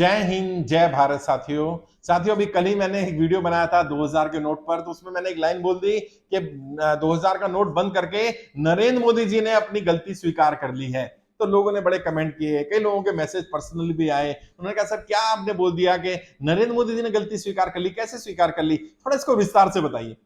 जय हिंद जय भारत साथियों। अभी कल ही मैंने एक वीडियो बनाया था 2000 के नोट पर, तो उसमें मैंने एक लाइन बोल दी कि 2000 का नोट बंद करके नरेंद्र मोदी जी ने अपनी गलती स्वीकार कर ली है। तो लोगों ने बड़े कमेंट किए, कई लोगों के मैसेज पर्सनली भी आए। उन्होंने कहा सर क्या आपने बोल दिया कि नरेंद्र मोदी जी ने गलती स्वीकार कर ली, कैसे स्वीकार कर ली, थोड़ा इसको विस्तार से बताइए।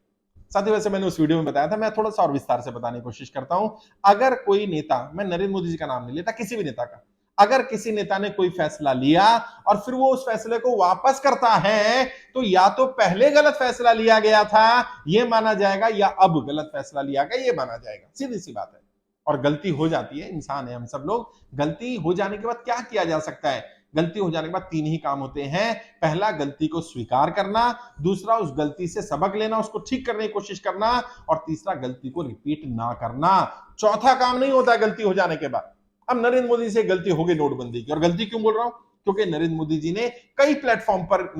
साथ ही वैसे मैंने उस वीडियो में बताया था, मैं थोड़ा सा और विस्तार से बताने की कोशिश करता हूं। अगर कोई नेता, मैं नरेंद्र मोदी जी का नाम नहीं लेता, किसी भी नेता का, अगर किसी नेता ने कोई फैसला लिया और फिर वो उस फैसले को वापस करता है, तो या तो पहले गलत फैसला लिया गया था ये माना जाएगा, या अब गलत फैसला लिया गया ये माना जाएगा। सीधी सी बात है। और गलती हो जाती है, इंसान है हम सब लोग। गलती हो जाने के बाद क्या किया जा सकता है? गलती हो जाने के बाद तीन ही काम होते हैं। पहला, गलती को स्वीकार करना। दूसरा, उस गलती से सबक लेना, उसको ठीक करने की कोशिश करना। और तीसरा, गलती को रिपीट ना करना। चौथा काम नहीं होता गलती हो जाने के बाद। अब नरेंद्र मोदी से गलती हो गई नोटबंदी की, और गलती क्यों बोल रहा हूं? क्योंकि नरेंद्र मोदी जी ने कई प्लेटफॉर्म पर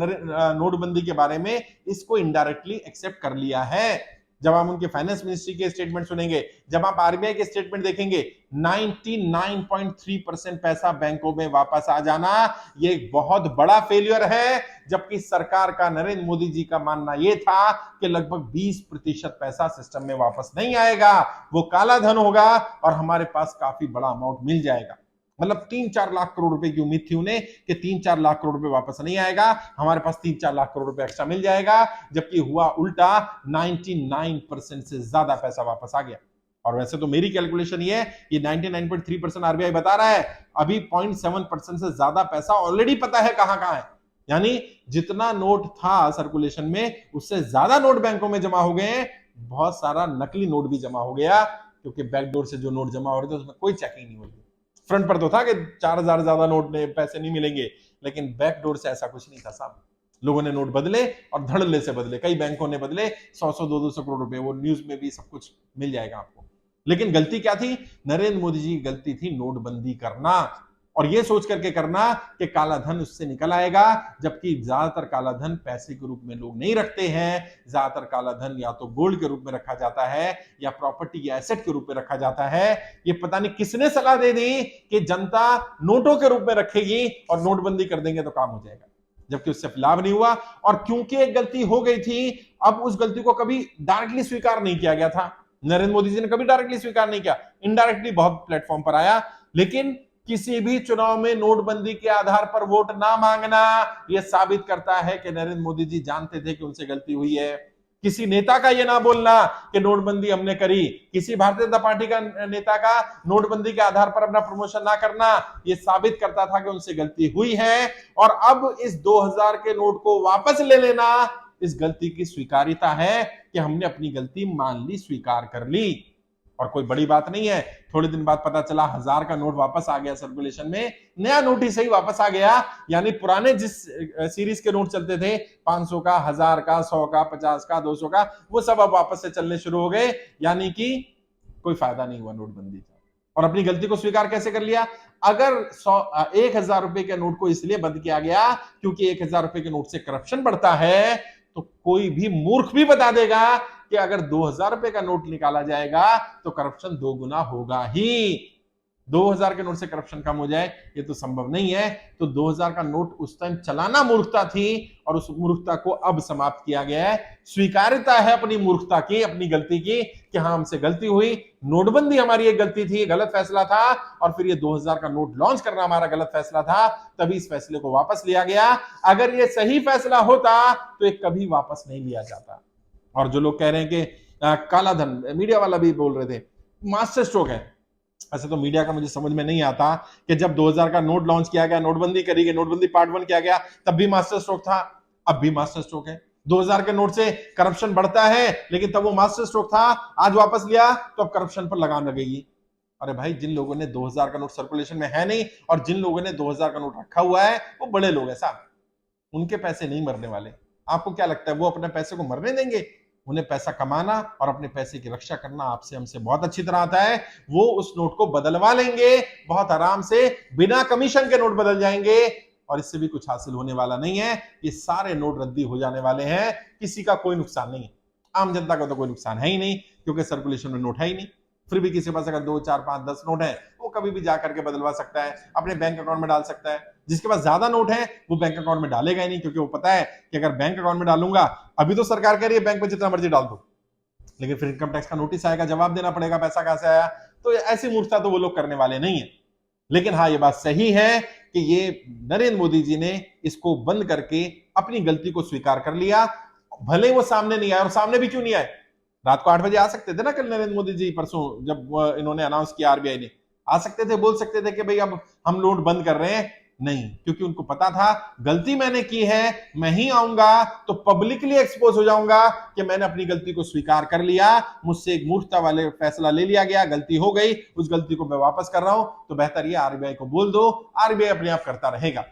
नोटबंदी के बारे में इसको इनडायरेक्टली एक्सेप्ट कर लिया है। जब आप उनके फाइनेंस मिनिस्ट्री के स्टेटमेंट सुनेंगे, जब आप आरबीआई के स्टेटमेंट देखेंगे, 99.3% पैसा बैंकों में वापस आ जाना, ये एक बहुत बड़ा फेलियर है। जबकि सरकार का, नरेंद्र मोदी जी का मानना यह था कि लगभग 20% पैसा सिस्टम में वापस नहीं आएगा, वो काला धन होगा और हमारे पास काफी बड़ा अमाउंट मिल जाएगा। मतलब 3-4 लाख करोड़ रुपए की उम्मीद थी उन्हें कि 3-4 लाख करोड़ रुपए वापस नहीं आएगा, हमारे पास 3-4 लाख करोड़ रुपए एक्स्ट्रा मिल जाएगा। जबकि हुआ उल्टा, 99% से ज्यादा पैसा वापस आ गया। और वैसे तो मेरी कैलकुलेशन ये है, ये 99.3% आरबीआई बता रहा है, अभी 0.7% से ज्यादा पैसा ऑलरेडी पता है कहां कहां है। यानी जितना नोट था सर्कुलेशन में, उससे ज्यादा नोट बैंकों में जमा हो गए हैं। बहुत सारा नकली नोट भी जमा हो गया, क्योंकि बैकडोर से जो नोट जमा हो रहे थे उसमें कोई चेकिंग नहीं होती। फ्रंट पर तो था कि 4000 ज्यादा नोट ने पैसे नहीं मिलेंगे, लेकिन बैकडोर से ऐसा कुछ नहीं था साहब। लोगों ने नोट बदले और धड़ल्ले से बदले, कई बैंकों ने बदले 100-100 200 करोड़ रुपए, वो न्यूज में भी सब कुछ मिल जाएगा आपको। लेकिन गलती क्या थी? नरेंद्र मोदी जी की गलती थी नोटबंदी करना, और यह सोच करके करना कि काला धन उससे निकल आएगा। जबकि ज्यादातर काला धन पैसे के रूप में लोग नहीं रखते हैं। ज्यादातर काला धन या तो गोल्ड के रूप में रखा जाता है, या प्रॉपर्टी या एसेट के रूप में रखा जाता है। ये पता नहीं किसने सलाह दे दी कि जनता नोटों के रूप में रखेगी और नोटबंदी कर देंगे तो काम हो जाएगा, जबकि उससे लाभ नहीं हुआ। और क्योंकि एक गलती हो गई थी, अब उस गलती को कभी डायरेक्टली स्वीकार नहीं किया गया था। नरेंद्र मोदी जी ने कभी डायरेक्टली स्वीकार नहीं किया, इनडायरेक्टली बहुत प्लेटफॉर्म पर आया। लेकिन किसी भी चुनाव में नोटबंदी के आधार पर वोट ना मांगना, यह साबित करता है कि नरेंद्र मोदी जी जानते थे कि उनसे गलती हुई है। किसी नेता का यह ना बोलना कि नोटबंदी हमने करी, किसी भारतीय जनता पार्टी का नेता का नोटबंदी के आधार पर अपना प्रमोशन ना करना, यह साबित करता था कि उनसे गलती हुई है। और अब इस 2000 के नोट को वापस ले लेना इस गलती की स्वीकार्यता है कि हमने अपनी गलती मान ली, स्वीकार कर ली। और कोई बड़ी बात नहीं है। थोड़े दिन बाद पता चला 1000 का नोट वापस आ गया सर्कुलेशन में, नया नोट ही सही वापस आ गया। यानी पुराने जिस सीरीज के नोट चलते थे, 500 का, 1000 का, 100 का, 50 का, 200 का, वो सब अब वापस से चलने शुरू हो गए। यानी कि कोई फायदा नहीं हुआ नोटबंदी का। और अपनी गलती को स्वीकार कैसे कर लिया? अगर 1000 रुपए के नोट को इसलिए बंद किया गया क्योंकि 1000 रुपए के नोट से करप्शन बढ़ता है, तो कोई भी मूर्ख भी बता देगा कि अगर 2000 रुपए का नोट निकाला जाएगा तो करप्शन 2 गुना होगा ही। 2000 के नोट से करप्शन कम हो जाए ये तो संभव नहीं है। तो 2000 का नोट उस टाइम चलाना मूर्खता थी, और उस मूर्खता को अब समाप्त किया गया है। स्वीकार्यता है अपनी मूर्खता की, अपनी गलती की, कि हाँ हमसे गलती हुई, नोटबंदी हमारी एक गलती थी, गलत फैसला था, और फिर ये 2000 का नोट लॉन्च करना हमारा गलत फैसला था, तभी इस फैसले को वापस लिया गया। अगर ये सही फैसला होता तो ये कभी वापस नहीं लिया जाता। और जो लोग कह रहे हैं कि काला धन, मीडिया वाला भी बोल रहे थे मास्टर स्ट्रोक है। ऐसे तो मीडिया का मुझे समझ में नहीं आता कि जब 2000 का नोट लॉन्च किया गया, नोटबंदी करी गई, नोटबंदी पार्ट 1 किया गया, तब भी मास्टर स्ट्रोक था, अब भी मास्टर स्ट्रोक है। 2000 के नोट से करप्शन बढ़ता है, लेकिन तब वो मास्टर स्ट्रोक था, आज वापस लिया तो अब करप्शन पर लगाम लगेगी। अरे भाई, जिन लोगों ने 2000 का नोट सर्कुलेशन में है नहीं, और जिन लोगों ने 2000 का नोट रखा हुआ है, वो बड़े लोग हैं साहब, उनके पैसे नहीं मरने वाले। आपको क्या लगता है वो अपने पैसे को मरने देंगे? उन्हें पैसा कमाना और अपने पैसे की रक्षा करना आपसे हमसे बहुत अच्छी तरह आता है। वो उस नोट को बदलवा लेंगे बहुत आराम से, बिना कमीशन के नोट बदल जाएंगे, और इससे भी कुछ हासिल होने वाला नहीं है। ये सारे नोट रद्दी हो जाने वाले हैं, किसी का कोई नुकसान नहीं है। आम जनता का तो कोई नुकसान है ही नहीं, क्योंकि सर्कुलेशन में नोट है ही नहीं। फिर भी किसी के पास अगर 2, 4, 5, 10 नोट है, वो कभी भी जा करके बदलवा सकता है, अपने बैंक अकाउंट में डाल सकता है। जिसके पास ज्यादा नोट है वो बैंक अकाउंट में डालेगा ही नहीं, क्योंकि वो पता है कि अगर बैंक अकाउंट में डालूंगा, अभी तो सरकार कह रही है बैंक में जितना मर्जी डाल दो, लेकिन फिर इनकम टैक्स का नोटिस आएगा, जवाब देना पड़ेगा पैसा कहां से आया। तो ऐसी मूर्खता तो वो लोग करने वाले नहीं है। लेकिन हाँ, ये बात सही है कि ये नरेंद्र मोदी जी ने इसको बंद करके अपनी गलती को स्वीकार कर लिया। भले वो सामने नहीं आए, और सामने भी क्यों नहीं आए, रात को 8 बजे आ सकते थे ना कल नरेंद्र मोदी जी, परसों जब इन्होंने अनाउंस किया आरबीआई ने, आ सकते थे, बोल सकते थे कि भाई अब हम नोट बंद कर रहे हैं। नहीं, क्योंकि उनको पता था गलती मैंने की है, मैं ही आऊंगा तो पब्लिकली एक्सपोज हो जाऊंगा कि मैंने अपनी गलती को स्वीकार कर लिया, मुझसे एक मूर्खता वाले फैसला ले लिया गया, गलती हो गई, उस गलती को मैं वापस कर रहा हूं, तो बेहतर ये आरबीआई को बोल दो, आरबीआई अपने आप करता रहेगा।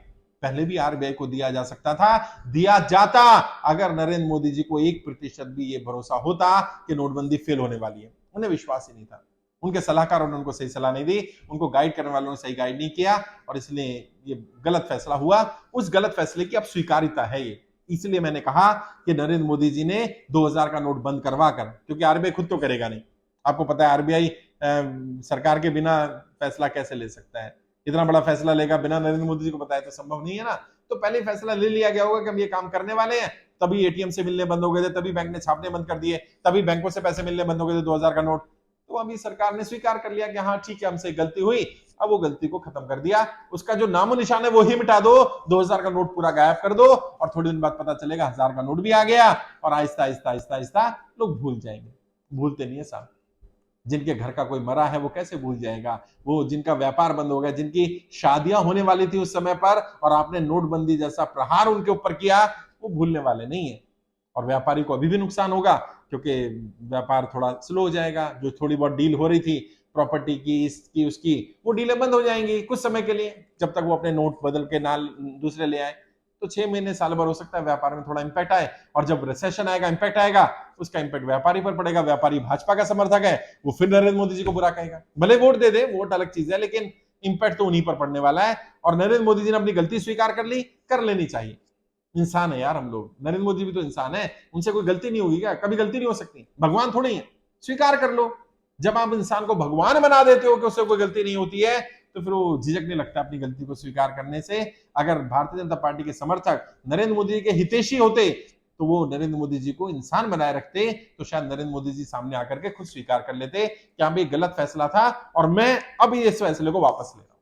पहले भी आरबीआई को दिया जा सकता था, दिया जाता, अगर नरेंद्र मोदी जी को 1% भी ये भरोसा होता कि नोटबंदी फेल होने वाली है। उन्हें विश्वास ही नहीं था, उनके सलाहकारों ने उनको सही सलाह नहीं दी, उनको गाइड करने वालों ने सही गाइड नहीं किया, और इसलिए ये गलत फैसला हुआ। उस गलत फैसले की अब स्वीकार्यता है ये। इसलिए मैंने कहा कि नरेंद्र मोदी जी ने 2000 का नोट बंद करवा कर, क्योंकि आरबीआई खुद तो करेगा नहीं, आपको पता है आरबीआई सरकार के बिना फैसला कैसे ले सकता है, इतना बड़ा फैसला लेगा बिना नरेंद्र मोदी जी को बताए तो संभव नहीं है ना। तो पहले फैसला ले लिया गया होगा कि हम ये काम करने वाले हैं, तभी एटीएम से मिलने बंद हो गए थे, तभी बैंक ने छापने बंद कर दिए, तभी बैंकों से पैसे मिलने बंद हो गए थे 2000 का नोट। तो अभी सरकार ने स्वीकार कर लिया कि हाँ ठीक है, हमसे गलती हुई, अब वो गलती को खत्म कर दिया, उसका जो नामो निशान है वो ही मिटा दो, 2000 का नोट पूरा गायब कर दो, और थोड़ी दिन बाद पता चलेगा 1000 का नोट भी आ गया, और आहिस्ता आहिस्ता आहिस्ता आहिस्ता लोग भूल जाएंगे। भूलते नहीं है साहब, जिनके घर का कोई मरा है वो कैसे भूल जाएगा, वो जिनका व्यापार बंद हो गया, जिनकी शादियां होने वाली थी उस समय पर, और आपने नोटबंदी जैसा प्रहार उनके ऊपर किया, वो भूलने वाले नहीं है। और व्यापारी को अभी भी नुकसान होगा, क्योंकि व्यापार थोड़ा स्लो हो जाएगा, जो थोड़ी बहुत डील हो रही थी प्रॉपर्टी की, इसकी उसकी, वो डीलें बंद हो जाएंगी कुछ समय के लिए, जब तक वो अपने नोट बदल के नाल दूसरे ले आए। तो 6 महीने साल भर हो सकता है व्यापार में थोड़ा इंपैक्ट आए, और जब रिसेशन आएगा, इंपैक्ट आएगा, उसका इंपैक्ट व्यापारी पर पड़ेगा। व्यापारी भाजपा का समर्थक है, वो फिर नरेंद्र मोदी जी को बुरा कहेगा, भले वोट दे दे, वोट अलग चीज है, लेकिन इंपैक्ट तो उन्हीं पर पड़ने वाला है। और नरेंद्र मोदी जी ने अपनी गलती स्वीकार कर ली, कर लेनी चाहिए, इंसान है यार हम लोग, नरेंद्र मोदी भी तो इंसान है, उनसे कोई गलती नहीं होगी क्या, कभी गलती नहीं हो सकती, भगवान थोड़ी है, स्वीकार कर लो। जब आप इंसान को भगवान बना देते हो कि उससे कोई गलती नहीं होती है, तो फिर वो झिझकने लगता है अपनी गलती को स्वीकार करने से। अगर भारतीय जनता पार्टी के समर्थक नरेंद्र मोदी जी के हितैषी होते, तो वो नरेंद्र मोदी जी को इंसान बनाए रखते, तो शायद नरेंद्र मोदी जी सामने आकर के खुद स्वीकार कर लेते कि हाँ भाई गलत फैसला था, और मैं अब इस फैसले को वापस ले रहा हूं।